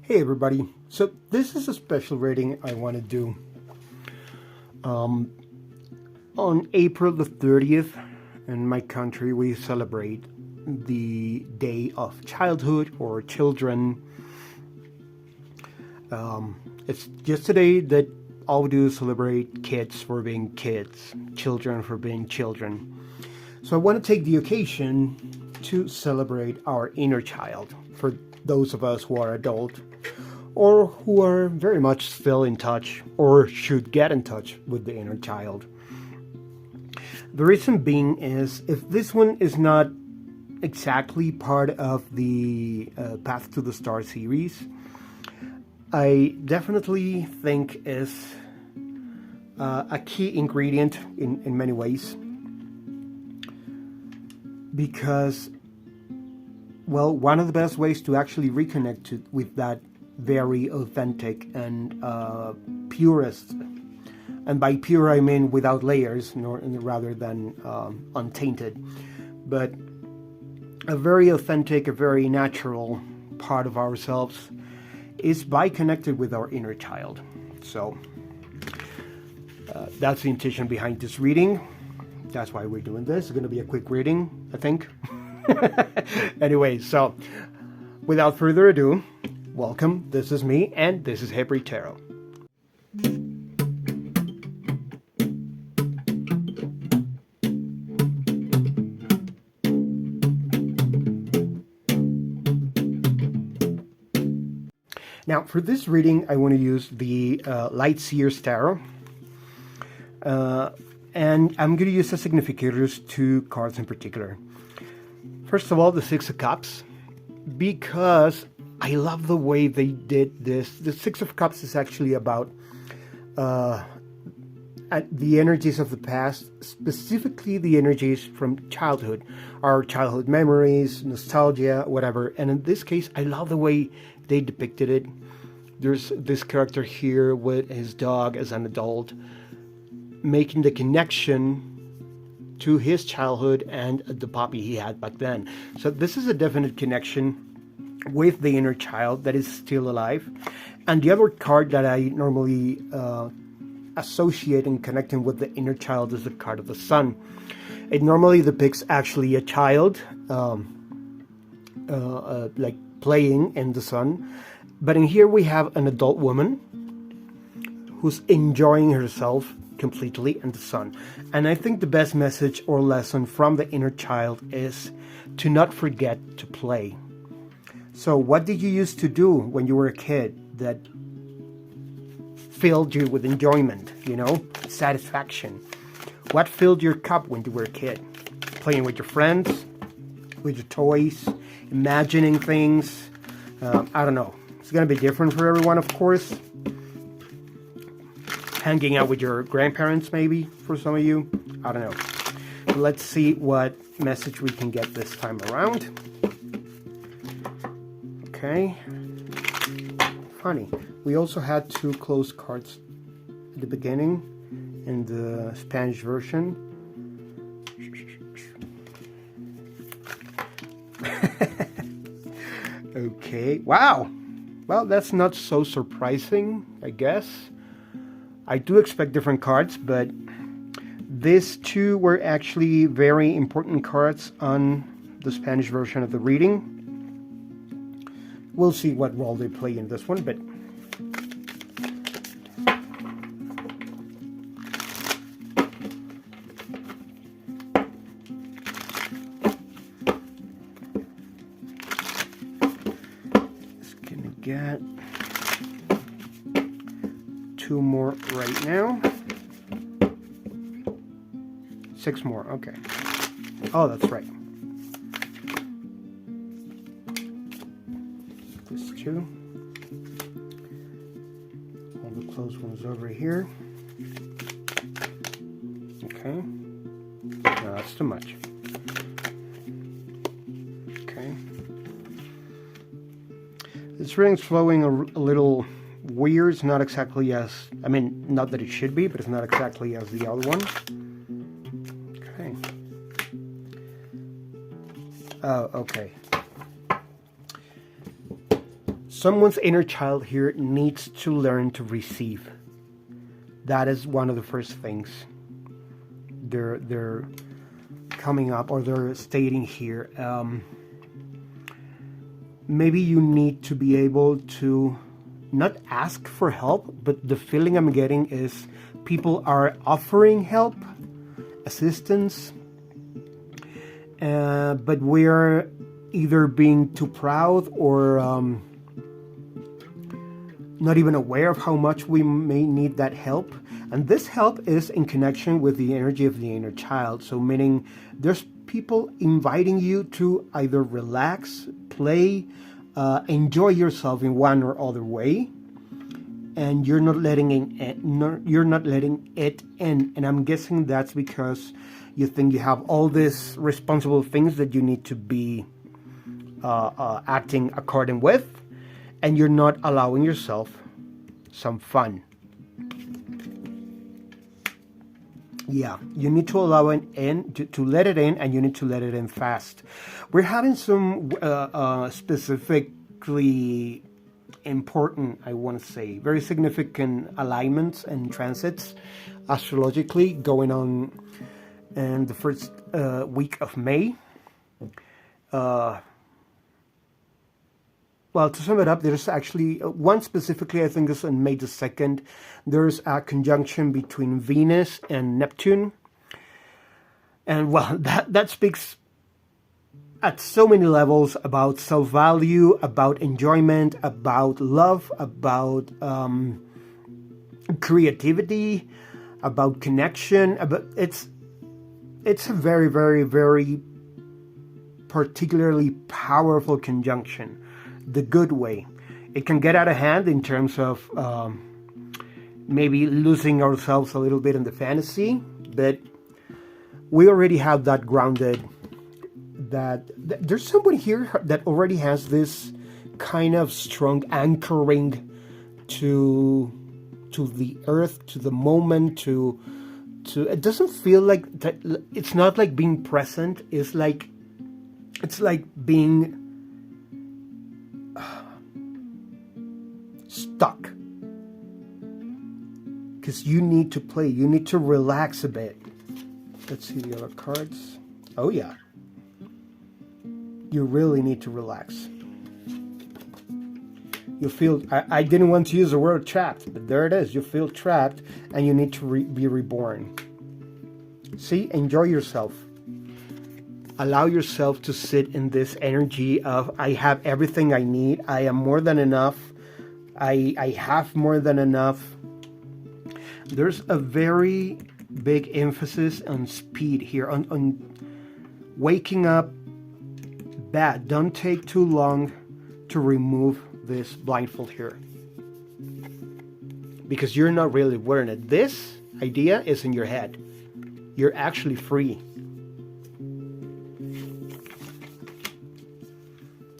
Hey everybody, so this is a special reading I want to do. On April the 30th in my country we celebrate the Day of Childhood or Children. It's just today that all we do is celebrate kids for being kids, children for being children. So I want to take the occasion to celebrate our inner child for those of us who are adult or who are very much still in touch or should get in touch with the inner child. The reason being is if this one is not exactly part of the Path to the Star series, I definitely think is a key ingredient in many ways, because, well, one of the best ways to actually reconnect with that very authentic and purest, and by pure I mean without layers, rather than untainted, but a very authentic, a very natural part of ourselves is by connected with our inner child. So that's the intention behind this reading. That's why we're doing this. It's going to be a quick reading, I think. Anyway, so without further ado, welcome. This is me, and this is Hebrew Tarot. Now, for this reading, I want to use the Light Seers Tarot. And I'm going to use as significators two cards in particular. First of all, the Six of Cups, because I love the way they did this. The Six of Cups is actually about the energies of the past, specifically the energies from childhood, our childhood memories, nostalgia, whatever. And in this case, I love the way they depicted it. There's this character here with his dog as an adult, making the connection to his childhood and the puppy he had back then. So this is a definite connection with the inner child that is still alive. And the other card that I normally associate in connecting with the inner child is the card of the Sun. It normally depicts actually a child like playing in the sun, but in here we have an adult woman who's enjoying herself completely in the sun. And I think the best message or lesson from the inner child is to not forget to play. So what did you used to do when you were a kid that filled you with enjoyment, satisfaction? What filled your cup when you were a kid? Playing with your friends, with your toys, imagining things. I don't know. It's going to be different for everyone, of course. Hanging out with your grandparents, maybe, for some of you. I don't know. Let's see what message we can get this time around. Okay. Funny. We also had two closed cards at the beginning in the Spanish version. Okay. Wow. Well, that's not so surprising, I guess. I do expect different cards, but these two were actually very important cards on the Spanish version of the reading. We'll see what role they play in this one, but just gonna get two more right now. 6 more, okay. Oh, that's right. This two. All the closed ones over here. Okay. No, that's too much. Okay. This reading's flowing a little weird. It's not exactly as, not that it should be, but it's not exactly as the other one. Okay. Oh, okay. Someone's inner child here needs to learn to receive. That is one of the first things they're coming up, or they're stating here. Maybe you need to be able to not ask for help, but the feeling I'm getting is people are offering help, assistance, but we're either being too proud or not even aware of how much we may need that help. And this help is in connection with the energy of the inner child. So meaning there's people inviting you to either relax, play, enjoy yourself in one or other way, and you're not letting it in. And I'm guessing that's because you think you have all these responsible things that you need to be acting according with, and you're not allowing yourself some fun. Yeah, you need to allow it in, to let it in, and you need to let it in fast. We're having some specifically important, I want to say, very significant alignments and transits astrologically going on in the first week of May. Well, to sum it up, there's actually one specifically, I think is on May the 2nd. There's a conjunction between Venus and Neptune. And well, that speaks at so many levels about self-value, about enjoyment, about love, about creativity, about connection. It's a very, very, very particularly powerful conjunction. The good way. It can get out of hand in terms of maybe losing ourselves a little bit in the fantasy, but we already have that grounded, that there's somebody here that already has this kind of strong anchoring to the earth, to the moment, to it doesn't feel like that. It's not like being present. It's like being stuck, because you need to play, you need to relax a bit. Let's see the other cards. Oh yeah, you really need to relax. You feel, I didn't want to use the word trapped, but there it is. You feel trapped and you need to be reborn. See, enjoy yourself. Allow yourself to sit in this energy of, I have everything I need, I am more than enough, I have more than enough. There's a very big emphasis on speed here, on waking up bad. Don't take too long to remove this blindfold here, because you're not really wearing it. This idea is in your head. You're actually free.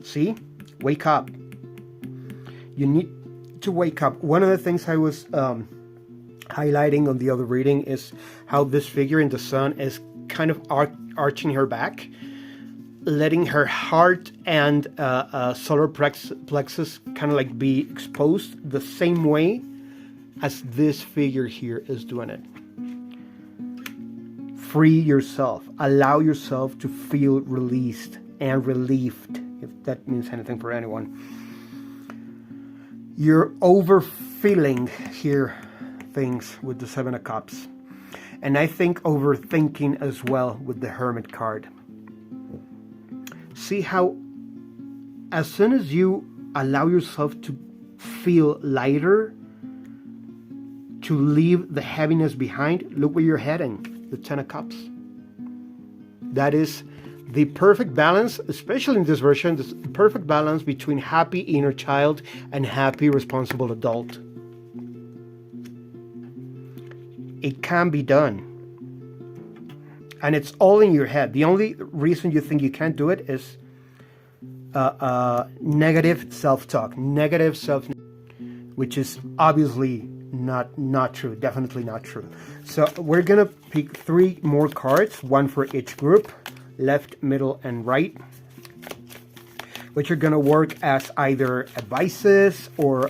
See? Wake up. You need to wake up. One of the things I was highlighting on the other reading is how this figure in the sun is kind of arching her back, letting her heart and solar plexus kind of like be exposed the same way as this figure here is doing it. Free yourself. Allow yourself to feel released and relieved, if that means anything for anyone. You're overfeeling here things with the Seven of Cups. And I think overthinking as well with the Hermit card. See how as soon as you allow yourself to feel lighter, to leave the heaviness behind, look where you're heading, the Ten of Cups. That is the perfect balance, especially in this version, the perfect balance between happy inner child and happy responsible adult. It can be done. And it's all in your head. The only reason you think you can't do it is negative self-talk, which is obviously not true, definitely not true. So we're gonna pick 3 more cards, one for each group, left, middle, and right. which are going to work as either advices or,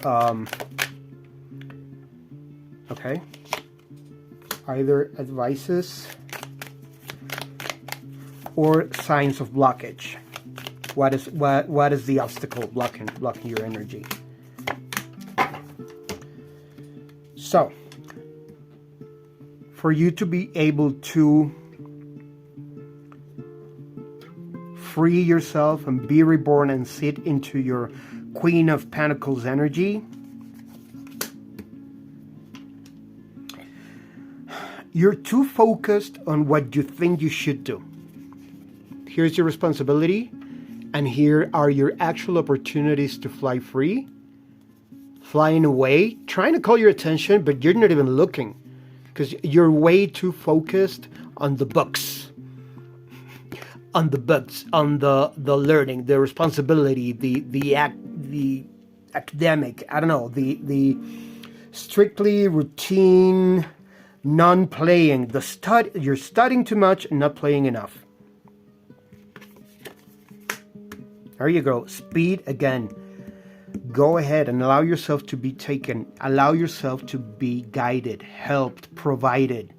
either advices or signs of blockage. What is the obstacle blocking your energy? So, for you to be able to free yourself and be reborn and sit into your Queen of Pentacles energy, you're too focused on what you think you should do. Here's your responsibility, and here are your actual opportunities to fly free, flying away, trying to call your attention, but you're not even looking because you're way too focused on the books, on the learning, the responsibility, the academic, I don't know, the strictly routine, non-playing, you're studying too much and not playing enough. There you go. Speed again. Go ahead and allow yourself to be taken. Allow yourself to be guided, helped, provided.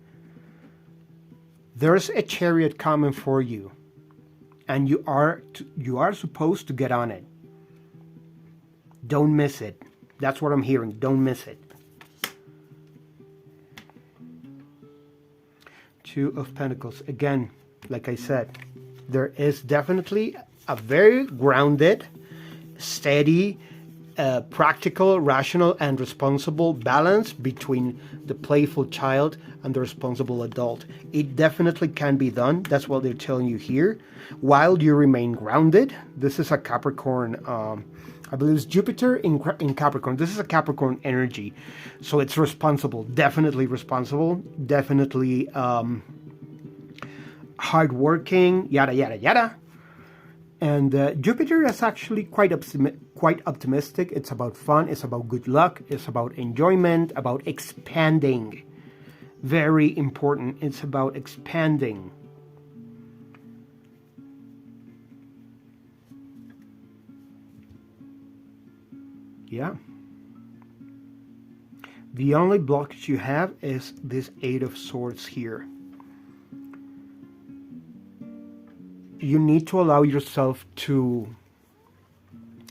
There's a chariot coming for you, and you are supposed to get on it. Don't miss it. That's what I'm hearing. Don't miss it. Two of Pentacles. Again, like I said, there is definitely a very grounded, steady, practical, rational, and responsible balance between the playful child and the responsible adult. It definitely can be done. That's what they're telling you here. While you remain grounded, this is a Capricorn, I believe it's Jupiter in Capricorn. This is a Capricorn energy. So it's responsible, definitely responsible, definitely hardworking, yada, yada, yada. And Jupiter is actually quite optimistic. It's about fun. It's about good luck. It's about enjoyment, about expanding. Very important. It's about expanding. Yeah. The only blockage you have is this Eight of Swords here. You need to allow yourself to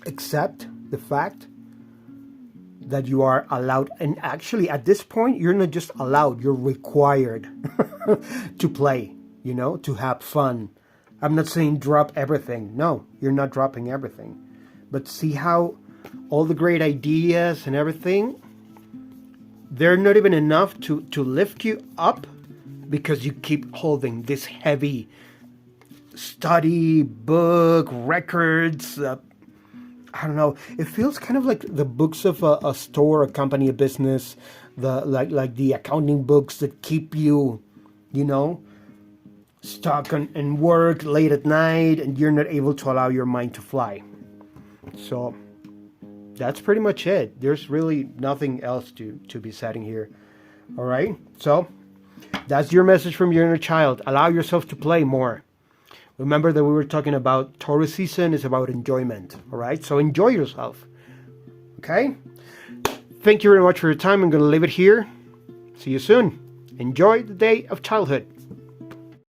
accept the fact that you are allowed. And actually, at this point, you're not just allowed, you're required to play, to have fun. I'm not saying drop everything. No, you're not dropping everything. But see how all the great ideas and everything, they're not even enough to lift you up because you keep holding this heavy study, book, records, I don't know. It feels kind of like the books of a store, a company, a business, like the accounting books that keep you, stuck and work late at night, and you're not able to allow your mind to fly. So that's pretty much it. There's really nothing else to be said in here. All right. So that's your message from your inner child. Allow yourself to play more. Remember that we were talking about Taurus season is about enjoyment, all right? So enjoy yourself, okay? Thank you very much for your time. I'm going to leave it here. See you soon. Enjoy the day of childhood.